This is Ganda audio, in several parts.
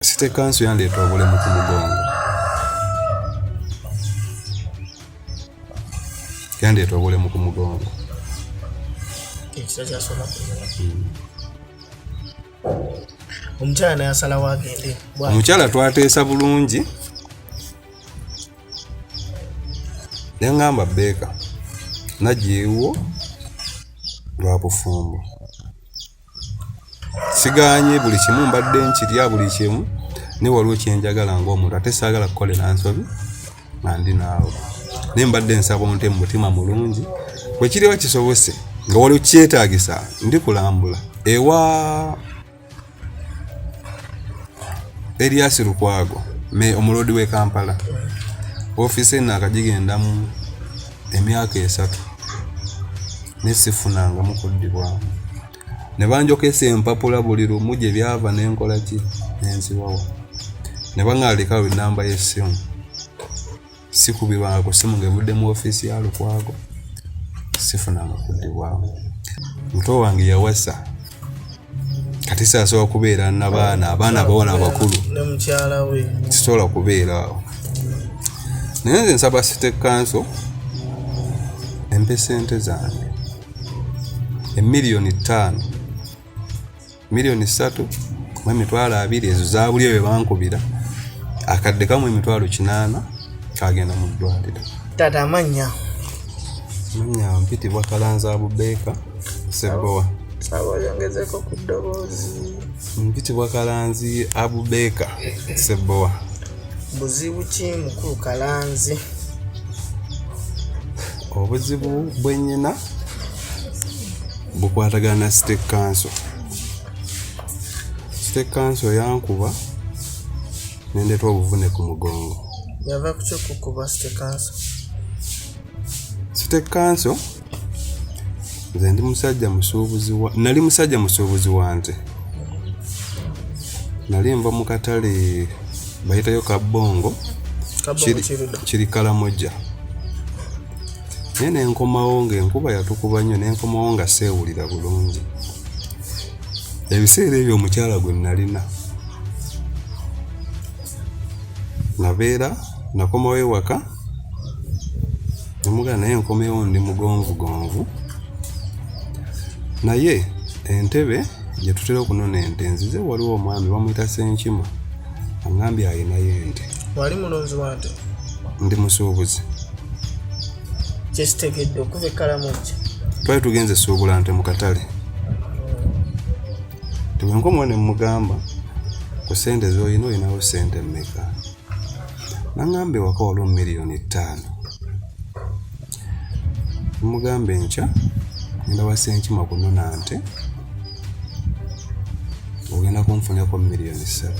Site kanso yandeeta obulemu ku mugongo. Yandeeta obulemu ku mugongo. Omukyala yasalawo agende. Omukyala twateesa bulungi. Nengamba Beka najeewo lwa bufumbo. Siganye buli kimu mbadde nkirya buli kimu ne waliwo kyenjagala ng'omuntu ate saagala kukolera nsobi nandi naawe. Ne mbadde nsaba onte mu mutima mulungi bwe kiriwo kisobose nga waliwo kyetaagisa ndi kulambula ewa Elias Lukwago me omulodi w'e Kampala. Office naakagigendamu emyaka 3 ne sifunangamu kuddibwamu. Ne banjokesa empapula buli lumu gye byava n'enkola ki n'enziwawa. Ne baŋŋaalikawo ennamba y'essimu. Sikubirwanga ku ssimu ng'evudde mu ofiisi ya Lukwago. Sifunanga kuddibwamu. Muto wange yawasa. Kati saasobola kubeera n'abaana abawala abakulu. Ne mukyala we. Sisobola kubeera awo. Naye nze nsaba City Council empe ssente zange. Emiliyoni 5. Miliyoni 3 mu emitwalo 2 ezo za buli bye bankubira. Akadde kamu emitwalo 8 kagenda mu ddwaliro. Tata amannya. Manya mpitibwa Kalanzi Abubaker Sebowa. Sawa yongezeko ku ddoboozi. Mpitibwa Kalanzi Abubaker Sebowa. Buzibu ki mukulu Kalanzi? Obuzibu bwennyina bukwatagana na City Council. City Council yankuba nendeeta obuvune ku mugongo. Yava ku ky'okukuba City Council? City Council nze nali musajja musuubuzi wante. Nali nva mu katale bayitayo Kabongo kiri Kalamoja. Naye nenkomawo ng'enkuba yatukuba nnyo nenkomawo nga seewulira bulungi. Ebiseera ebyo omukyala gwe nalina nabeera nakomawo ewaka nemugana naye nkomewo ndi mugonvugonvu. Naye entebe gye tutera okunona ente nzize waliwo omwami bamuyita Senkima aŋŋambye ayinayo ente. Wali mulonzi wa nte? Ndi musuubuzi. Kyesitegedde okuva e Kalamoja? Twali tugenze suubula nte mu katale. Tuwenkomawo ne mugamba ku ssente z'olina olinawo ssente mmeka? Naŋŋamba ewaka waliwo miliyoni 5. Mugamba enkya ngenda wa Senkima kunona nte ogenda kunfunako miliyoni 3.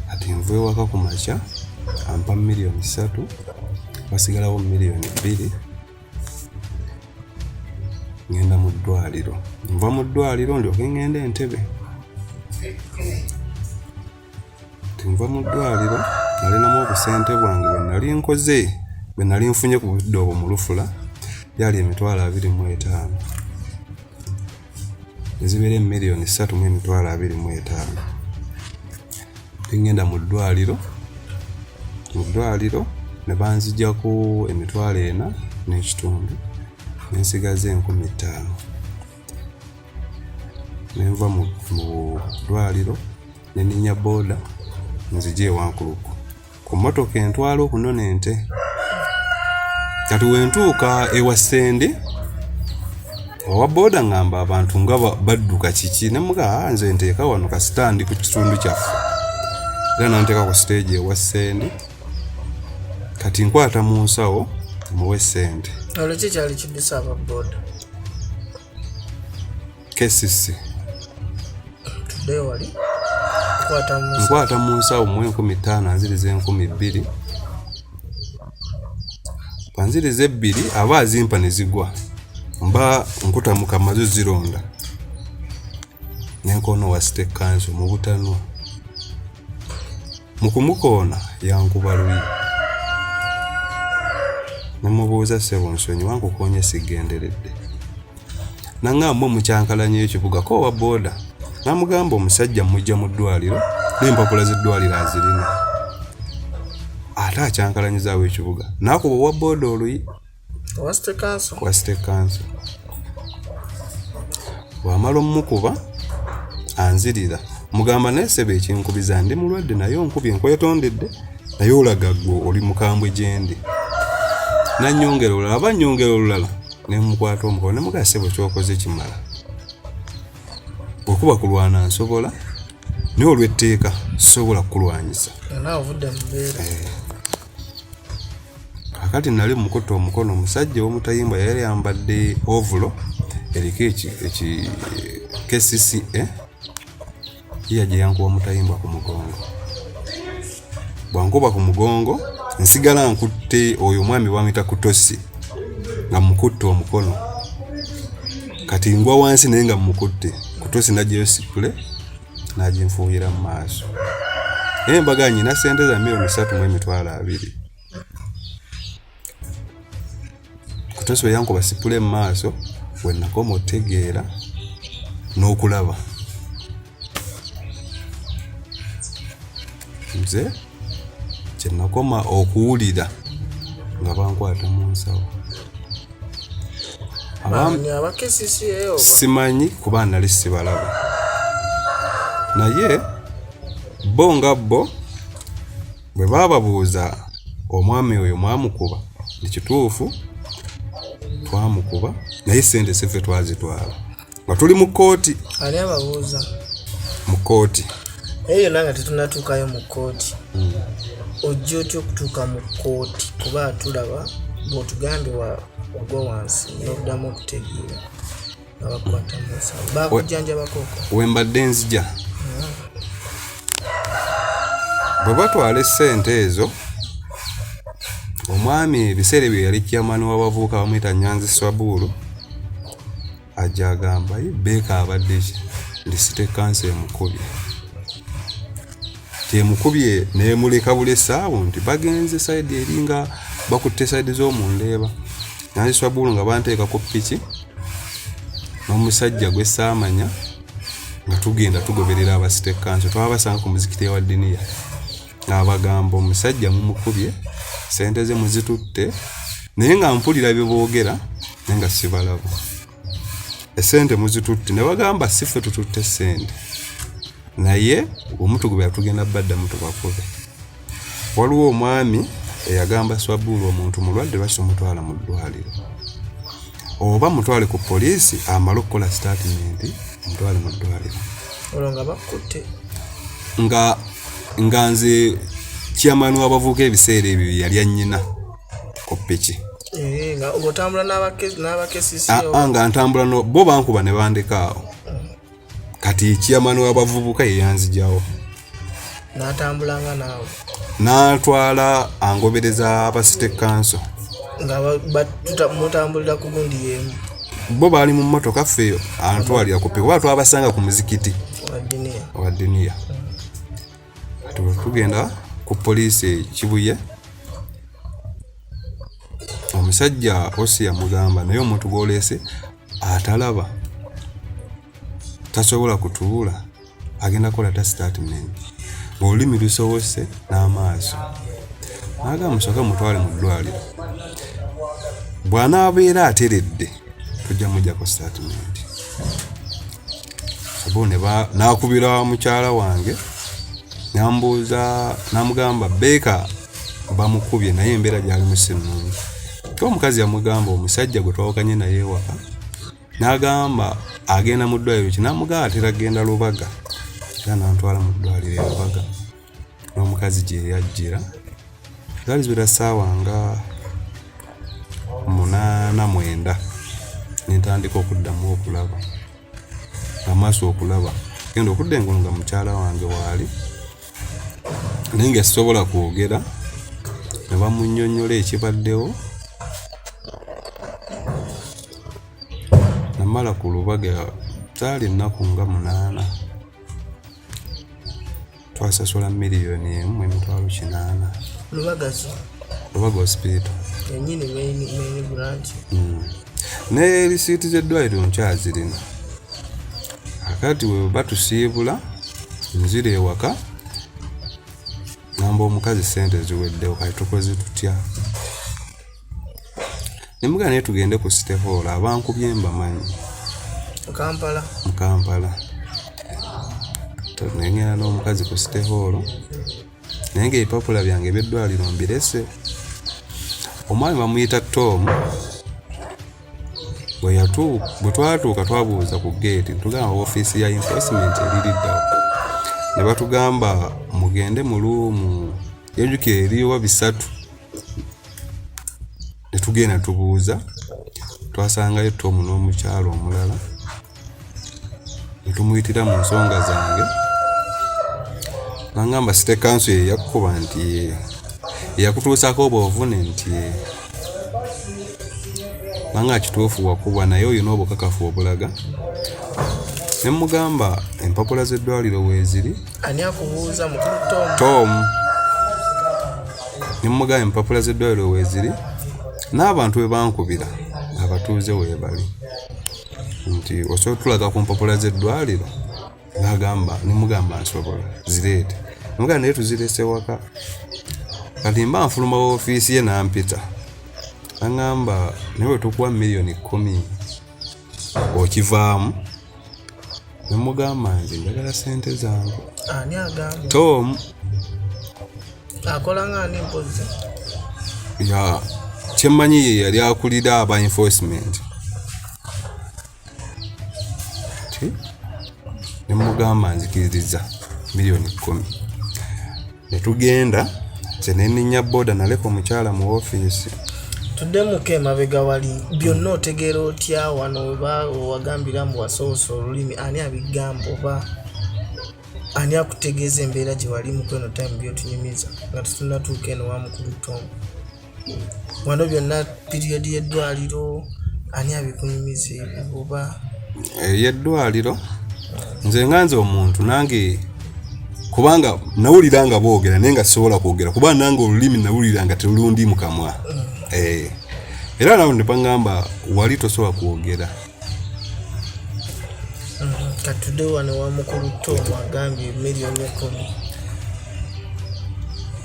Ati nva ewaka ku makya ampa miliyoni 3 wasigalawo miliyoni 2 ngenda mu ddwaliro. Nva mu ddwaliro ndyoke ngende entebe. Tinva mu ddwaliro nalinamu obusente bwange bwe nali nkoze bwe nali nfunye ku budde obwo mu Lufula byali emitwalo 25. Ezibeera miliyoni 3 mu emitwalo 25. Ngenda mu ddwaliro. Mu ddwaliro ne banzijjako emitwalo 4 n'ekitundu nensigaza 15,000. Nenva mu ddwaliro neninya boda nzije ewankuluku ku mmotoka entwala okunona ente. Kati wentuuka ewa Sende owa boda ngamba abantu nga badduka kiki nemuga nze nteeka wano ka sitandi ku kitundu kyaffe. Era nanteeka ku stage ewa Sende. Kati nkwata mu nsawo muwe ssente. Olwo ki kyali kiddisa aba boda? Kcca. Tudde wali? Nkwata mu nsawo muwe 15,000 anziriza 2,000. Panziriza 2 aba azimpa ne zigwa. Mba nkutamuka mazo zironda. Nenkono wa City Council mu butanwa. Mukumukoona yankuba luyi. Namubuuza ssebo nsonyi wankukoonye sigenderedde. Naŋŋamba omukyankalanya ekibuga ko wa boda. Namugamba omusajja mujja mu ddwaliro n'empapula z'eddwaliro azirina ate akyankalanyizaawo ekibuga nakuba owa booda oluyi wa state council bw'amala omukuba anzirira mugamba naye ssebe ekinkubiza ndi mulwadde naye onkubye nkwetondedde naye olaga ggwe oli mukambwe gye ndi nannyongera olulala aba nnyongera olulala ne mukwata omukono ne mugaa ssebo kyokoze kimala okuba kulwana nsobola naye olw'etteeka sobola kukulwanyisa kakati nali mukutte omukono omusajja Omutayimba yali yambadde ovulo eriko Kcca yajja yankuba Omutayimba ku mugongo bwankuba ku mugongo nsigala nkutte oyo omwami bamuyita kutosi nga mukutte omukono kati ngwa wansi naye nga mukutte kutosi najjayo sipule naginfuuyira mu maaso embaga nyina sente za $3,200,000 kutosi we yankuba sipule mu maaso we nakoma otegeera n'okulaba nze kye nakoma okuwulira nga bankwata mu nsawo simanyi kuba nali sibalaba naye bo nga bo bwe baababuuza omwami oyo mwamukuba ekituufu twamukuba naye sente siffe twazitwala nga tuli mu kkooti ani ababuuza mu kkooti eyo nanga tetunatuukayo mu kkooti ojja otya okutuuka mu kkooti kuba tulaba bw'otugambye wagwa wansi n'oddamu okutegeera nga bakwata mu nsawo bakujjanjabakoko we mbadde nzija bwe batwala essente ezo omwami ebiseera ebyo yali chairman w'abavubuka bamuyita Nyanzi Swabulu ajja agamba Beeka abadde ndi state council emukubye temukubye neemuleka bule essaawo nti bagenze side eringa bakutte side z'omundeeba Nyanzi Swabulu nga banteeka ku piki n'omusajja gwe saamanya nga tugenda tugoberera aba state council twabasanga ku muzikiti wa Diniya abagamba omusajja mumukubye sente ze muzitutte naye nga mpulira bye boogera naye nga sibalaba esente muzitutte ne bagamba siffe tututte sente naye omutugu bwe tugenda badda mutubakube waliwo omwami eyagamba Swabulu omuntu mulwadde basomutwala mu ddwaliro oba mutwale ku poliisi amala okukola statement mutwale mu ddwaliro olonga bakutte nga nze chairman w'abavubuka ebiseera ebyo yali annyina ku piki nga otambula n'abakesisi nga ntambula bo bankuba ne bandekaawo kati chairman w'abavubuka yeyanzijawo n'atambulanga naawe n'atwala angobereza aba state council nga mutambulira ku gundi yemu bo baali mu mmotoka ffe antwalira ku piki oba twabasanga ku muzikiti wa Diniya tugenda ku poliisi Kibuye omusajja osi yamugamba naye omuntu gw'oleese atalaba tasobola kutuula agenda kukola ta statement ng'olulimi lusobose n'amaaso naga musooka mutwale mu ddwaliro bw'anaabeera ateredde tujja mujjako statement abo n'akubira mukyala wange nambuuza namugamba Beeka bamukubye naye embeera gy'alimu si nnungi ko omukazi yamugamba omusajja gwe twawukanye naye ewaka n'agamba agenda mu ddwaliro kinamugamba atera agenda Lubaga era n'antwala mu ddwaliro e Lubaga n'omukazi gye yajjira zaali ziwera ssaawa nga 8-9 nentandika okuddamu okulaba amaaso okulaba genda okudda engulu nga mukyala wange waali naye nga sisobola kwogera ne bamunnyonnyola ekibaddewo namala ku Lubaga zaali ennaku nga 8 twasasula $1,800,000 Lubaga hospital ennyini main branch ne risiiti z'eddwaliro nkyazirina akati we batusiibula nzira ewaka namba omukazi sente ziweddewo kati tukoze tutya. Nemugana naye tugende ku City Hall abankubye mbamanyi mu Kampala. Nengenda n'omukazi ku City Hall naye ng'ebipapula byange eby'eddwaliro mbirese. Omwami bamuyita Tom. Bwe twatuuka twabuuza ku gate tugamba ofiisi ya enforcement eririddawo. Ne batugamba mugende mu luumu yenjukira eriwa 3. Ne tugenda tubuuza twasangayo Tom n'omukyalo omulala. Ne tumuyitira mu nsonga zange. Bangamba City Council yakkuba nti yakutuusako obuvune nti banga kituufu wakuba naye oyo n'obukakafu obulaga. Ne mugamba empapula z'eddwaliro weeziri. Ani akubuuza mukulu Tom. Ne mugamba empapula z'eddwaliro weeziri n'abantu be bankubira abatuuze weebali nti osobola tulaga ku mpapula z'eddwaliro. Ne mugamba nsobola zireete. Mugamba naye tuzirese waka. Kati mba nfuluma w'ofiisi ye n'ampita. Angamba nawe tukuwa $10,000 okivaamu. Ne mugamba nti njagala sente zange. Ani agamba? Tom. Akola ng'ani mpozi? Kyemmanyi ye yali akulira aba enforcement. Ne mugamba nzikiriza $10,000. Ne tugenda nze nenninya boda naleka omukyala mu ofiisi. Tuddemuko emabega wali byonna otegeera otya wano oba wagambira mu wasoosa olulimi ani abigamba oba ani akutegeeza embeera gye walimu kweno time by'otunyumiza nga tutunatuuka eno wa mukulu Tom. Wano byonna period y'eddwaliro ani abikunyumiza ebyo oba y'eddwaliro nze nganze omuntu nange kubanga nawulira nga boogera naye nga sisobola kwogera kuba nange olulimi nawulira nga terulundi mu kamwa. Era nawe ne bangamba wali tosobola kwogera. Katudde wano wa mukulu Tom agambye $10,000.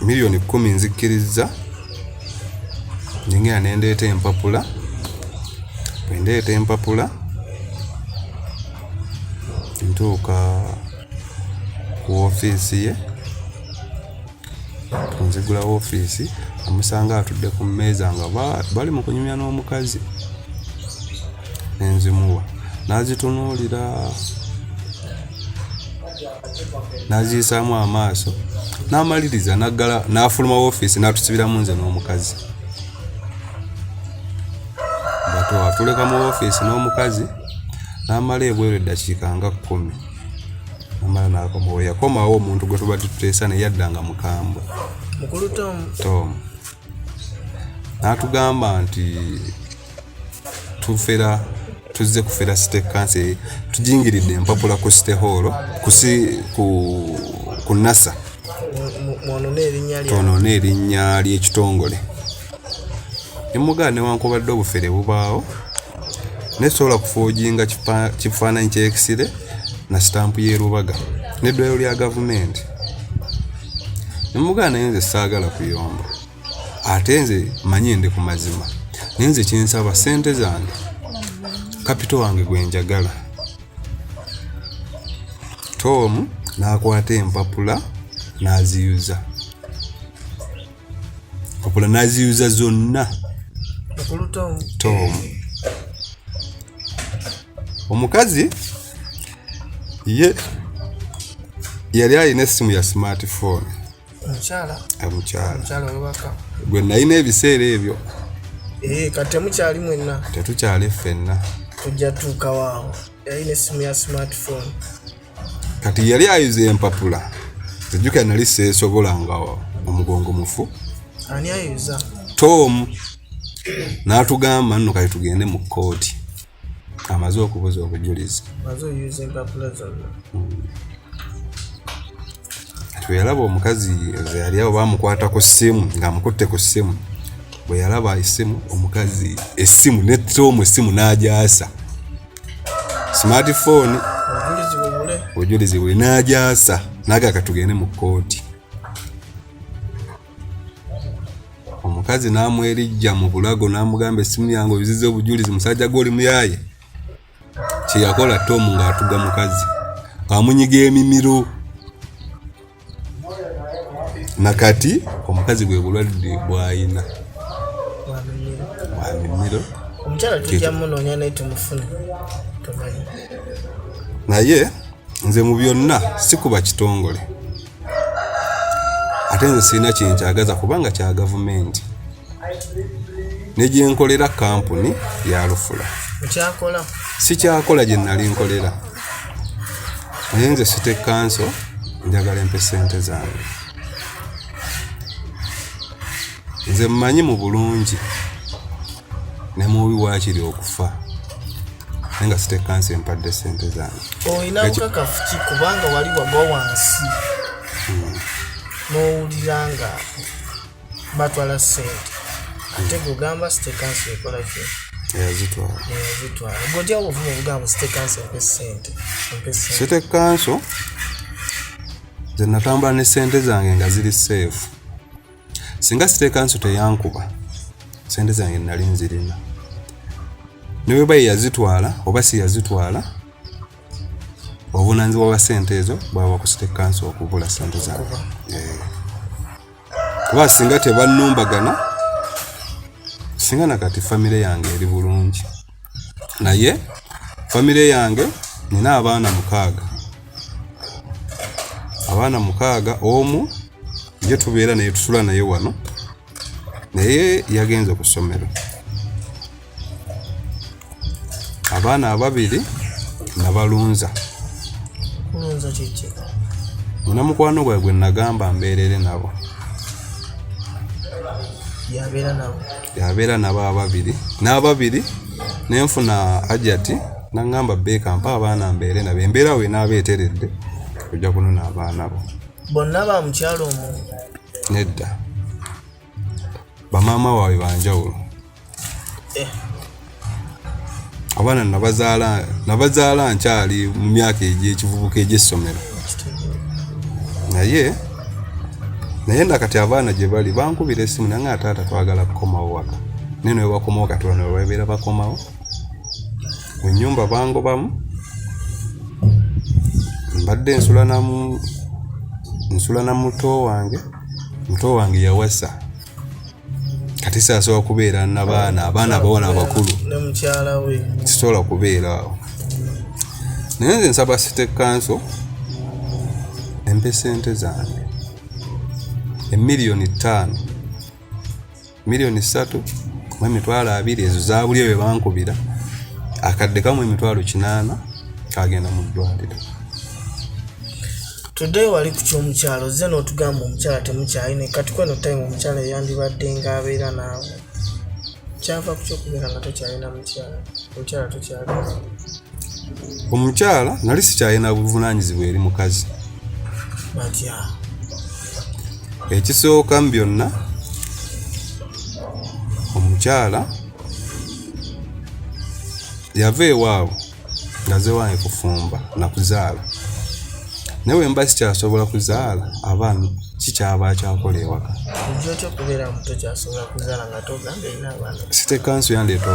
$10,000 nzikkiriza. Njengera ne ndeeta empapula. Bwe ndeeta empapula ntuuka ku ofiisi ye. Nzigula ofiisi amusanga atudde ku mmeeza nga bali mu kunyumya n'omukazi. Nenzimuwa n'azitunuulira n'aziyisaamu amaaso n'amaliriza naggala n'afuluma ofiisi n'atusibiramu nze n'omukazi. Atuleka mu ofiisi n'omukazi n'amala ebweru eddakiika nga 10. Namala n'akomawo. Yakomawo omuntu gwe tuba tuteesa ne yaddanga mukambwe. Mukulu Tom. N'atugamba nti tuzze kufera City Council tujingiridde empapula ku City Hall ku NASA. Twonoone erinnya ly'ekitongole. Nemugana newankubadde obufere bubaawo nesobola kufoojinga kifaananyi ky'ekisire na sitampu y'erubaga n'eddwaliro lya gavumenti. Nemugana naye nze saagala kuyomba ate nze manyi ndi ku mazima naye nze kinsaba sente zange kapito wange gwe njagala. Tom n'akwata empapula n'aziyuza. Empapula n'aziyuza zonna. Tom. Omukazi ye yali alina essimu ya smartphone. Omukyala gwe nalina ebiseera ebyo. Kati temukyali mwenna. Tetukyali ffenna. Tujja tuuka waawo. Yalina essimu ya smartphone. Kati yali ayuza empapula. Tujjukira nali seesobola nga omugongo mufu. Ani ayuza? Tom. N'atugamba nno kati tugende mu kkooti. Amaze okubuza obujulizi. Amaze oyuza empapula zonna. Yalaba omukazi yali awo bamukwata ku ssimu ng'amukutte ku ssimu. Bwe yalaba essimu omukazi essimu ne Tom essimu n'agyasa. Smartphone obujulizi buli n'agyasa n'agaka tugende mu kkooti. omukazi n'amwerijja mu bulago n'amugamba essimu yange obizize obujulizi musajja gw'oli muyaye kye yakola Tom ng'atuga mukazi amunyiga emimiro nakati omukazi gwe bulwadde bw'ayina bwa mimiro omukyala tujja munoonya naye tumufune tumanyi naye nze mu byonna sikuba kitongole ate nze sirina kyenkyagaza kubanga kya gavumenti ne gye nkolera kampuni ya Lufula mukyakola sikyakola gye nali nkolera naye nze City Council njagala empe ssente zange nze mmanyi mu bulungi ne mubi waakiri okufa naye nga City Council empadde ssente zange olina bukakafu ki kubanga wali wagwa wansi n'owulira nga batwala ssente ate gugamba City Council ekola ki yazitwala gotya obuvuma obugamba City Council empe ssente City Council nze natambula ne ssente zange nga ziri safe singa City Council teyankuba ssente zange nali nzirina ne bwe bayi yazitwala oba si yazitwala obuvunaanyizibwa bwa ssente ezo bwaba ku City Council okubula ssente zange kuba singa tebannumbagana singa nakati famire yange eri bulungi naye famire yange nina abaana 6 omu ye tubeera naye tusula naye wano naye yagenze ku ssomero abaana 2 nabalunza kiki nina mukwano gwe nagamba mbeerere nabo yabeera nabo 2 n'ababiri nenfuna ajati nangamba Beka mpa abaana mbeere nabo embeera we n'abeeteredde kujja kunona abaana bo bonna ba mukyalo omu nedda bamaama waabwe banjawulo abaana nabazaala nkyali mu myaka egy'ekivubuka egy'essomero naye nakati abaana gye bali bankubira essimu nange taata twagala kukomawo waka naye ne bakomawo kati wano we babeera bakomawo mu nnyumba bangobamu mbadde nsula na muto wange yawasa kati saasobola kubeera n'abaana abawala abakulu ne mukyala we sisobola kubeera awo naye nze nsaba City Council empe ssente zange $5 million 3 mu $20 ezo zaabulye bwe bankubira akadde kamu $80 kagenda mu ddwaliro today wali ku ky'omukyalo ze n'otugamba omukyala temukyalina kati kweno time omukyala yandibadde ng'abeera naawe kyava ku kyokubeera nga tokyalina mukyala tokyalina omukyala nali sikyalina buvunaanyizibwa eri mukazi batya ekisooka mu byonna omukyala yava ewaabwe nga ze wange kufumba nakuzaala naye mba sikyasobola kuzaala abaana kikyaba kyakola ewaka ojja otya okubeera muto kyasobola kuzaala nga togamba erina abaana City Council yandeeta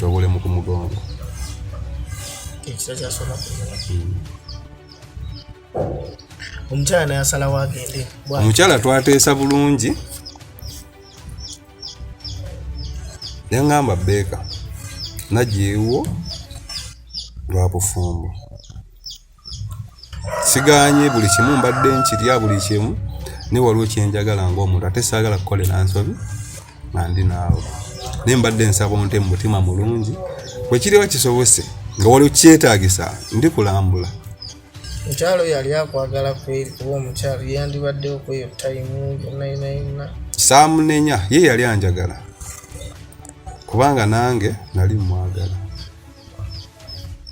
obulemu ku mugongo ekisa kyasobola kuzaala omukyala nayasalawo agende omukyala twateesa bulungi yaŋŋamba Beka najjeewo lwa bufumbo siganye buli kimu mbadde nkirya buli kimu ne waliwo kyenjagala ng'omuntu ate saagala kukolera nsobi nga ndi naawe naye mbadde nsaba onte mu mutima mulungi bwe kiriwa kisobose nga waliwo kyetaagisa ndi kulambula mukyalo yali akwagala kweri kuba omukyalo yandibaddewo kweyo tayimu yonna saamunenya ye yali anjagala kubanga nange nali mwagala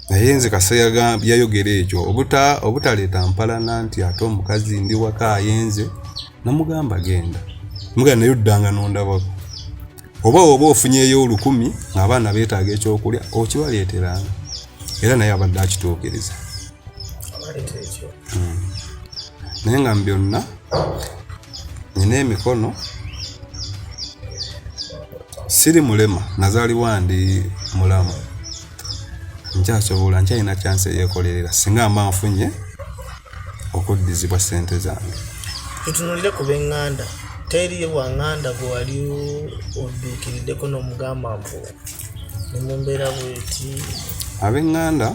naye nze kasa yayogera ekyo obutaleeta mpalana nti ate omukazi ndi waka ayenze namugamba genda muganda naye oddanga nondabako oba ofunyeeyo 10 ng'abaana beetaaga ekyokulya okibaleeteranga era naye abadde akituukiriza naye nga byonna nina emikono siri mulema nazaalibwa ndi mulamu nkyasobola nkyalina chance eyekolerera singa mba nfunye okuddizibwa ssente zange. Tutunulire ku b'eŋŋanda teri wanganda gwe wali odduukiriddeko n'omugamba mbu ne mu mbeera bweti. Ab'eŋŋanda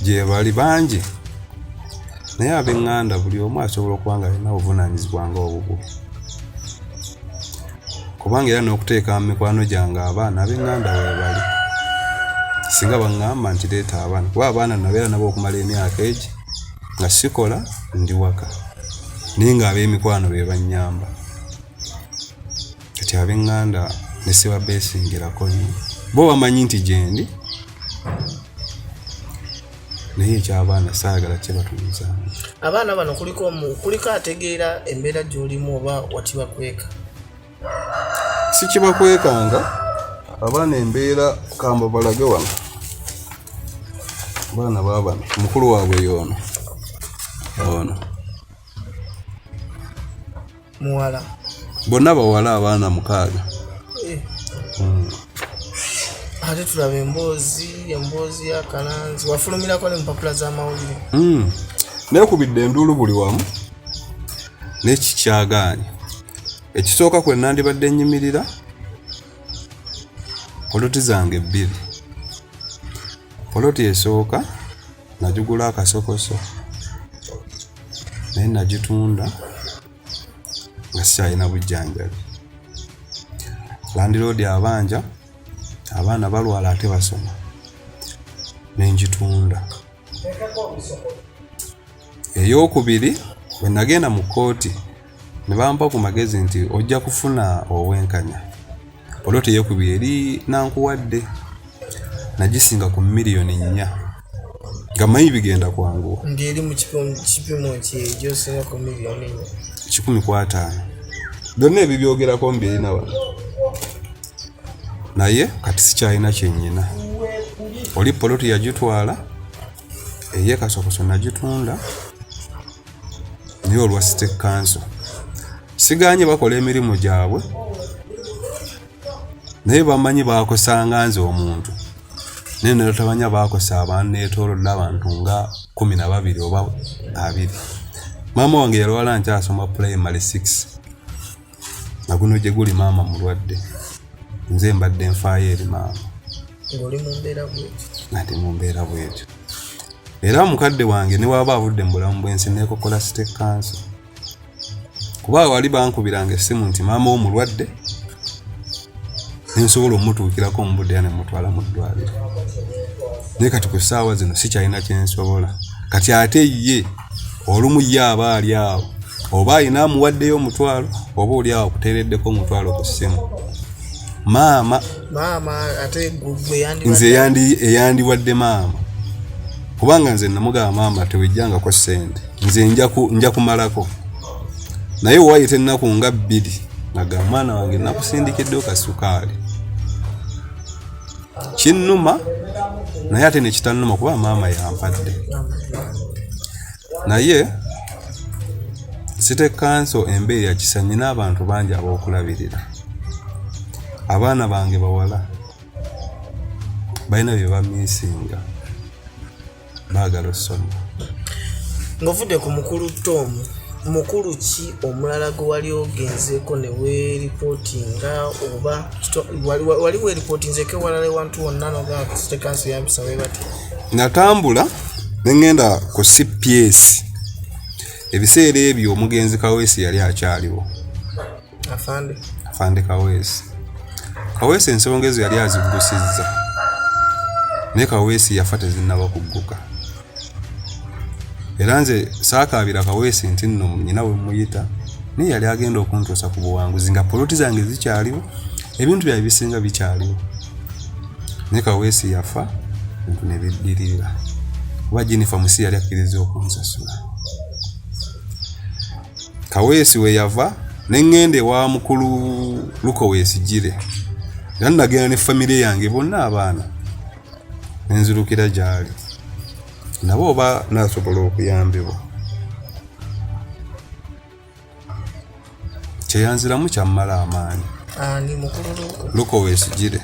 gye bali bangi naye ab'eŋŋanda buli omu asobola okuba nga alina obuvunaanyizibwa nga obubwo kubanga era n'okuteeka mu mikwano gyange abaana ab'eŋŋanda we bali singa baŋŋamba nti leeta abaana kuba abaana nabeera nabo okumala emyaka egi nga sikola ndi waka naye nga ab'emikwano be bannyamba kati ab'eŋŋanda ne sibabeesingirako nnyo bo bamanyi nti gye ndi naye eky'abaana saagala kye batuuzaamu. Abaana bano kuliko ategeera embeera gy'olimu oba watibakweka? Si kibakwekanga abaana embeera kamba balage wano abaana baabano mukulu waabwe y'ono ono muwala bonna bawala abaana 6. Ate tulaba emboozi ya Kalanzi wafulumirako ne mpapula z'amawulire. Neekubidde enduulu buli wamu n'ekikyagaanye. Ekisooka kwe nandibadde nnyimirira poloti zange 2. Poloti esooka nagigula akasokoso naye nagitunda nga sikyalina bujjanjabi. Landiroodi abanja abaana balwala ate basoma nenjitunda. Ey'okubiri bwe nagenda mu kkooti ne bampa ku magezi nti ojja kufuna obwenkanya. Poloti ey'okubiri eri nankuwadde nagisinga ku miliyoni 4 nga manyi bigenda kwanguwa. Ngeri mu kipimo ky'egyo singa ku miliyoni 150. Byonna ebyo byogerako mbirina wano naye kati sikyalina kyennyina. Oli poloti yagitwala ey'ekasokoso nagitunda naye olwa State Council siganye bakola emirimu gyabwe naye bamanyi baakosanga nze omuntu naye netabanya baakosa abantu neetoolodde abantu nga 12 oba 20. Maama wange yalwala nkyasoma primary 6 na guno gye guli maama mulwadde nze mbadde nfaayo eri maama ng'oli mu mbeera bwetyo. Nati mu mbeera bwetyo era mukadde wange ne waba avudde mu bulamu bw'ensi neekokola State Council kuba wali bankubiranga essimu nti maama wo mulwadde nensobola omutuukirako mu budde ne mutwala mu ddwaliro. Naye kati ku ssaawa zino sikyalina kyensobola kati ate ye olumu ye aba ali awo oba alina amuwaddeyo omutwalo oba oli awo akuteereddeko omutwalo ku ssimu. Maama ate gwe nze eyandiwadde maama kubanga nze namugamba maama tewejjangako ssente nze nja kumalako naye wayita ennaku nga 2 naga mwana wange nakusindikiddeyo kasukaali kinnuma naye ate nekitannuma kuba maama yampadde. Naye State Council embeera yakisa nina abantu bangi ab'okulabirira. Abaana bange bawala balina bye bamiisinga baagala okusoma. Ng'ovudde ku mukulu Tom, mukulu ki omulala gwe wali ogenzeeko ne weeripootinga oba wali weeripootinzeeko ewalala ewantu wonna n'ogamba State Council yampisa bwe bati? Natambula ne ngenda ku CPS ebiseera ebyo omugenzi Kaweesi yali akyaliwo. Afande Kaweesi ensonga ezo yali azigusizza naye Kaweesi yafa tezinnaba kugguka. Era nze saakaabira Kaweesi nti nno nnyina we muyita naye yali agenda okuntuusa ku buwanguzi nga poloti zange zikyaliwo ebintu bya bisinga bikyaliwo. Naye Kaweesi yafa ebintu ne biddirira kuba Jennifer Musi yali akkiriza okunsasula. Kaweesi we yava ne ngende wa mukulu Lukoweesi Gire era nagenda ne famire yange bonna abaana nenzirukira gyali nabo oba nasobola okuyambibwa. kyeyanziramu kyammala amaanyi. Ani mukulu luko weesigire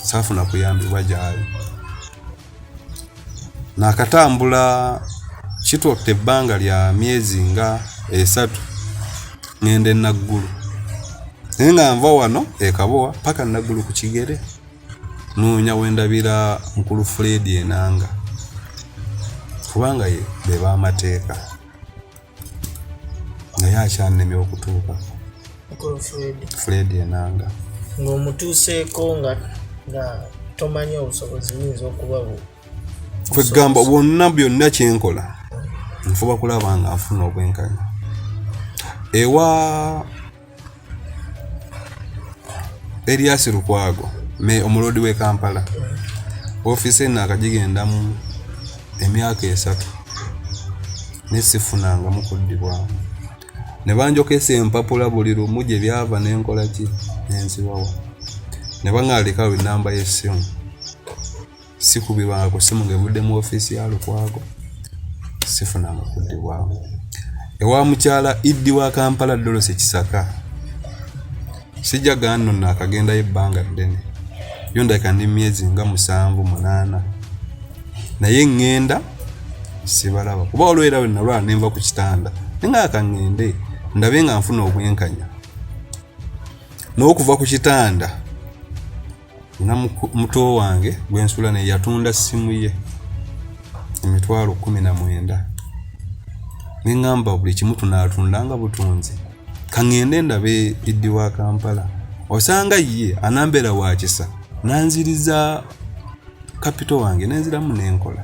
saafuna kuyambibwa gyali nakatambula kitwokta ebbanga lya myezi nga 3 ngende naggulu naye nga nva wano ekabowa paka naggulu ku kigere noonya wendabira mukulu Fred enanga kubanga ye beba amateeka naye akyannemye okutuuka mukulu Fred enanga ng'omutuuseeko nga tomanya obusobozi buyinza okuba kwegamba bwonna byonna kyenkola nfuba kulaba nga nfuna obwenkanya ewa Elias Lukwago me omulodi w'e Kampala ofiisi eno akagigendamu emyaka 3 nesifunangamu kuddibwamu ne banjokesa empapula buli lumu gye byava n'enkola ki nenzibawa ne baŋŋaalikawo ennamba y'essimu sikubirwanga ku ssimu ng'evudde mu ofiisi ya Lukwago sifunanga kuddibwamu ewa mukyala Iddi wa Kampala Dolosi Kcca sijjaga nno naakagendayo ebbanga ddene yo ndabika ndi myezi nga 7-8 naye ŋŋenda sibalaba kuba olwera we nalwala ne nva ku kitanda nenga akaŋŋende ndabe nga nfuna obwenkanya n'okuva ku kitanda na muto wange gwensula ne yatunda simu ye emitwalo 19 nengamba buli kimu tunatundanga butunzi kaŋŋende ndabe Iddi wa Kampala osanga ye anambera wa Kisa nanziriza kapito wange nenziramu n'enkola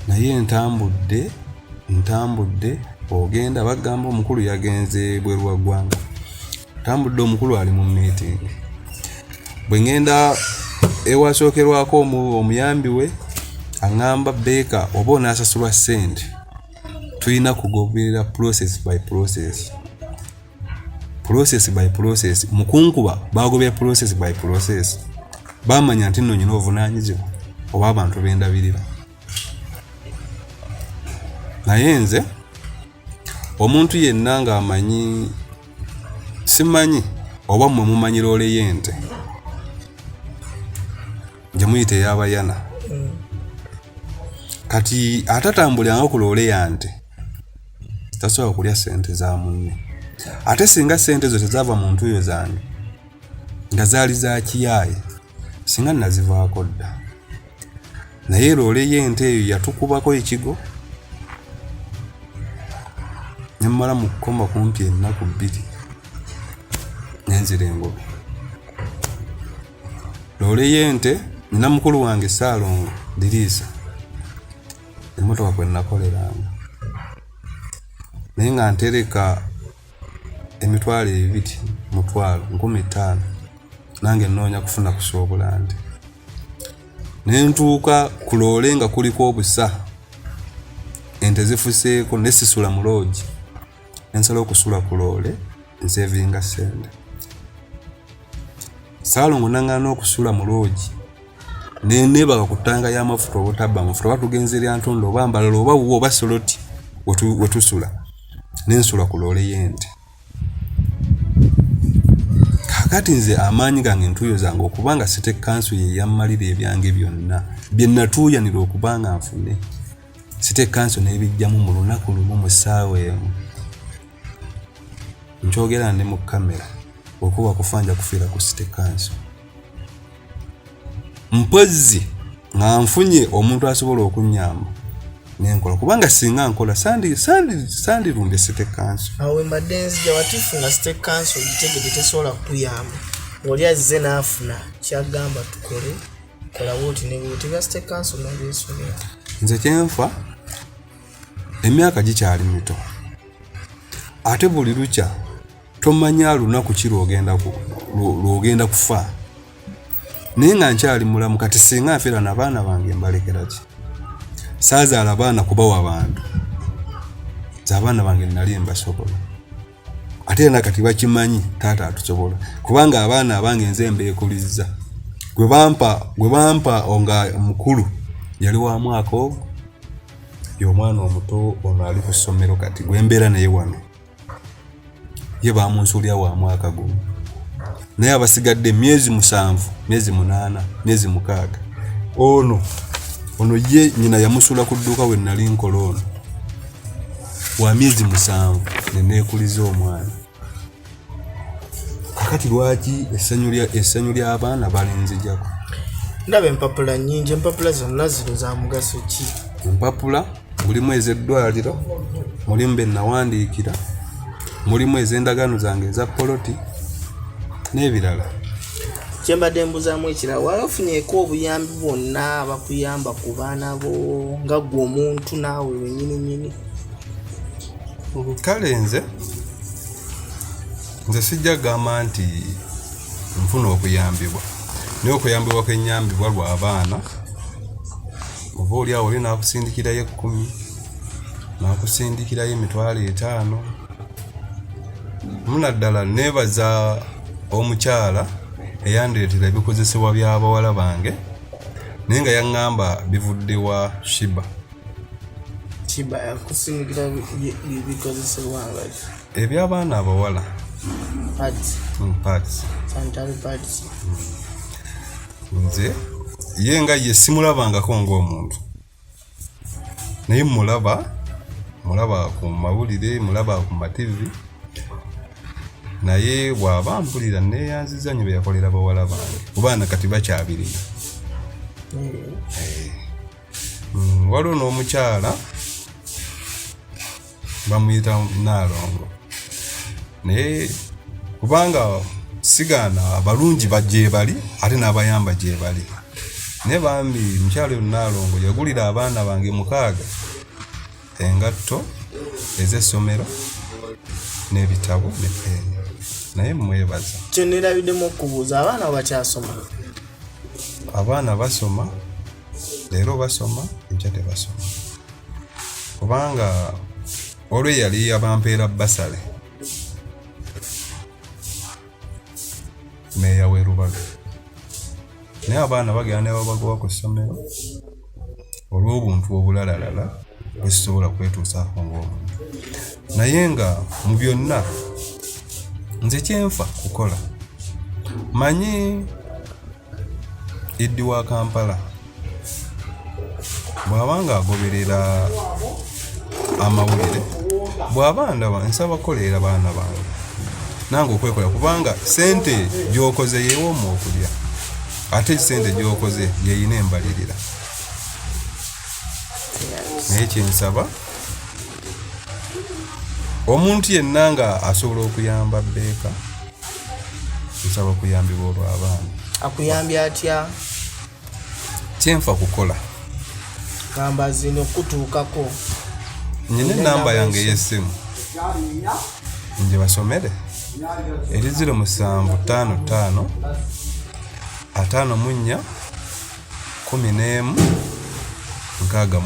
naye ntambudde ogenda bagamba omukulu yagenze bweru wa ggwanga ntambudde omukulu ali mu meeting bwe ngenda ewasookerwako omuyambi we aŋŋamba Baker oba onaasasulwa ssente tulina kugoberera process by process mukunkuba bagobera process by process bamanya nti nno nyina obuvunaanyizibwa oba abantu bendabirira naye nze omuntu yenna ng'amanyi simanyi oba mmwe mumanyi loole y'ente gye muyita ey'abayana kati atatambulanga ku loole yante tasobola kulya ssente za munne ate singa ssente zo tezaava mu ntuuyo zange nga zaali za kiyaaye singa nazivaako dda naye loole y'ente eyo yatukubako ekigo ne mmala mu kukoma kumpi ennaku 2 nenzira engobe loole y'ente nina mukulu wange Saalongo Diriisa emmotoka kwe nakoleranga naye nga ntereka emitwalo 2,000 nange nnoonya kufuna kusobola nti nentuuka ku loole nga kuliko obusa ente zifuseeko nesisula mu loogi nensala okusula ku loole nsevinga ssente Saalongo naŋŋaana okusula mu loogi nenebaga ku ttanga y'amafuta obutabba amafuta oba tugenze lya ntondo oba mbalala oba wuwo oba soloti wetusula nensula ku loole y'ente kakati nze amaanyi gange entuuyo zange okubanga City Council ye yammalira ebyange byonna bye natuuyanira okubanga nfune City Council n'ebijjamu mu lunaku lumu mu ssaawa emu nkyogera ne mu kamera okuba kufanja kufiira ku City Council mpozzi nga nfunye omuntu asobola okunnyamba nenkola kubanga singa nkola sandirumbe City Council awe madenzi jawatifunga City Council gitegedde tesobola kutuyamba oli azze n'afuna kyagamba tukole kola wooti ne wooti ga City Council n'abeesomera nze kyenfa emyaka gikyali mito ate buli lukya tomanya lunaku ki lwogenda kufa naye nga nkyali mulamu kati singa nfiira n'abaana bange mbalekera ki saazaala abaana kubawa abantu z'abaana bange nali mbasobola ate era kati bakimanyi taata atusobola kubanga abaana abange nze mbeekulizza gwe bampa onga mukulu yali wa mwaka ogwo y'omwana omuto ono ali ku ssomero kati gwe mbeera naye wano ye bamunsulya wa mwaka gumu naye abasigadde myezi 7 myezi 8 myezi 6 ono ye nyina yamusula ku dduuka we nali nkola ono wa myezi 7 neneekuliza omwana kakati lwaki essanyu ly'abaana balinzijako ndaba empapula nnyingi empapula zonna zino za mugaso ki empapula mulimu ez'eddwaliro mulimu be nawandiikira mulimu ez'endagaano zange eza poloti n'ebirala kyembadde mbuzaamu ekirala walafunyeeko obuyambi bwonna bakuyamba ku baana bo nga ggwe omuntu naawe wennyininyini kale nze sijja kugamba nti nfuna okuyambibwa naye okuyambibwa kwenyambibwa lw'abaana oba oli awo oli n'akusindikirayo 10 n'akusindikirayo 5,000 munaddala neebaza omukyala eyandireetera ebikozesebwa by'abawala bange naye nga yaŋŋamba bivudde wa Shiba yakusindikira bikozesebwa nga eby'abaana abawala pads nze ye nga ye simulabangako ng'omuntu naye mulaba ku mawulire mulaba ku mativi naye bw'aba mpulira neeyanziza nnyo bye yakolera bawala bange kubaana kati bakyabirina waliwo n'omukyala bamuyita Naalongo naye kubanga sigaana abalungi bajje bali ate n'abayamba gye bali naye bambi mukyala oyo Naalongo yagulira abaana bange 6 engatto ez'essomero n'ebitabo ne peeni naye mwebaza kyo neerabiddemu okubuuza abaana bakyasoma abaana basoma leero basoma enkya tebasoma kubanga olwo yali abampeera basale meeya w'e Rubaga naye abaana bagenda ne babagoba ku ssomero olw'obuntu obulalalala bwezisobola kwetuusaako ng'omuntu naye nga mu byonna nze kyenfa kukola manyi Iddi wa Kampala bw'aba nga agoberera amawulire bw'aba ndaba nsaba koleera baana bange nange okwekola kubanga sente gy'okoze yeewooma okulya ate sente gy'okoze yeyina embalirira naye kyensaba omuntu yenna nga asobola okuyamba bbeeka nsaba okuyambibwa olw'abaana akuyambye atya kyenfa kukola gamba zino kutuukako nyina enamba yange ey'essimu nje basomere eri 0755 54 11 64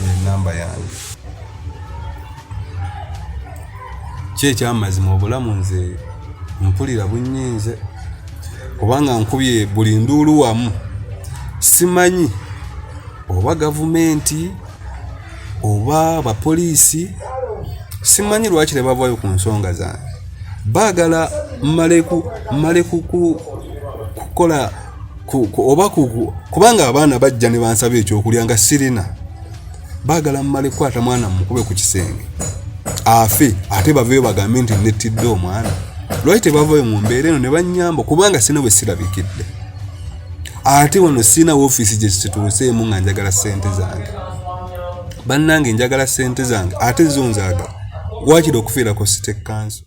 enamba yange kyekyamazima obulamu nze mpulira bunyinze kubanga nkubye buli nduulu wamu simanyi oba gavumenti oba abapoliisi simanyi lwaki tebavaayo ku nsonga zange baagala mmale kukola oba kubanga abaana bajja ne bansaba ekyokulya nga sirina baagala mmale kukwata mwana mukube ku kisenge afe ate baveyo bagambe nti nettidde omwana lwaki tebavaayo mu mbeera eno ne bannyamba kubanga sina bwe sirabikidde ate wano sina woofiisi gye kituuseemu nga njagala ssente zange bannange njagala ssente zange ate zo nzaaga waakiri okufiirako site kanso